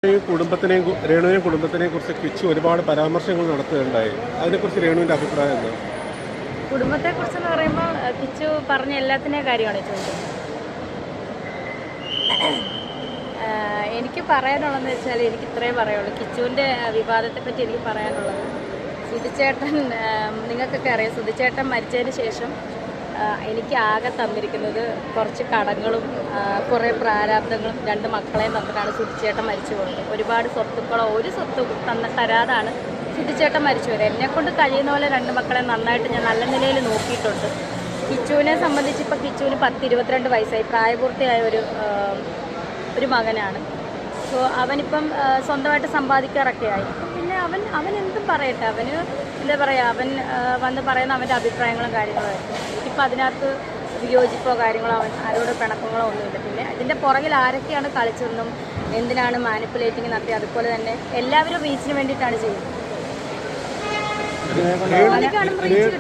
രേണുവിനെയും കുടുംബത്തിനെയും കുറിച്ച് കിച്ചു ഒരുപാട് പരാമർശങ്ങൾ നടത്തുകയുണ്ടായി. അതിനെക്കുറിച്ച് രേണുവിൻ്റെ അഭിപ്രായം എന്താ? കുടുംബത്തെക്കുറിച്ചെന്ന് പറയുമ്പോൾ കിച്ചു പറഞ്ഞ എല്ലാത്തിൻ്റെയും കാര്യമാണ് ചോദിക്കുന്നത്. എനിക്ക് പറയാനുള്ളതെന്ന് വെച്ചാൽ എനിക്ക് ഇത്രയേ പറയുള്ളൂ. കിച്ചുവിൻ്റെ വിവാദത്തെപ്പറ്റി എനിക്ക് പറയാനുള്ളത്, സുധിച്ചേട്ടൻ, നിങ്ങൾക്കൊക്കെ അറിയാം, സുധിച്ചേട്ടൻ മരിച്ചതിന് ശേഷം എനിക്ക് ആകെ തന്നിരിക്കുന്നത് കുറച്ച് കടങ്ങളും കുറേ പ്രാരാബ്ദങ്ങളും 2 മക്കളെയും തന്നിട്ടാണ് സുധിച്ചേട്ടൻ മരിച്ചു പോകുന്നത്. ഒരുപാട് സ്വത്തുക്കളോ ഒരു സ്വത്തും തരാതാണ് സുധിച്ചേട്ടൻ മരിച്ചു വരെ. എന്നെക്കൊണ്ട് കഴിയുന്ന പോലെ 2 മക്കളെ നന്നായിട്ട് ഞാൻ നല്ല നിലയിൽ നോക്കിയിട്ടുണ്ട്. കിച്ചുവിനെ സംബന്ധിച്ച് ഇപ്പോൾ കിച്ചുവിന് 10-22 വയസ്സായി, പ്രായപൂർത്തിയായ ഒരു മകനാണ്. സോ അവനിപ്പം സ്വന്തമായിട്ട് സമ്പാദിക്കാറൊക്കെ ആയി. പിന്നെ അവൻ എന്തും പറയട്ടെ, അവന് എന്താ പറയുക, അവൻ വന്ന് പറയുന്ന അവൻ്റെ അഭിപ്രായങ്ങളും കാര്യങ്ങളുമായിരിക്കും. എനിക്കിപ്പോൾ അതിനകത്ത് വിയോജിപ്പോ കാര്യങ്ങളോ ആരോട് പിണക്കങ്ങളോ ഒന്നുമില്ല. പിന്നെ ഇതിൻ്റെ പുറകിൽ ആരൊക്കെയാണ് കളിച്ചതെന്നും എന്തിനാണ് മാനിപ്പുലേറ്റിംഗ് നടത്തി, അതുപോലെ തന്നെ എല്ലാവരും റീച്ചിന് വേണ്ടിയിട്ടാണ് ചെയ്യുന്നത്.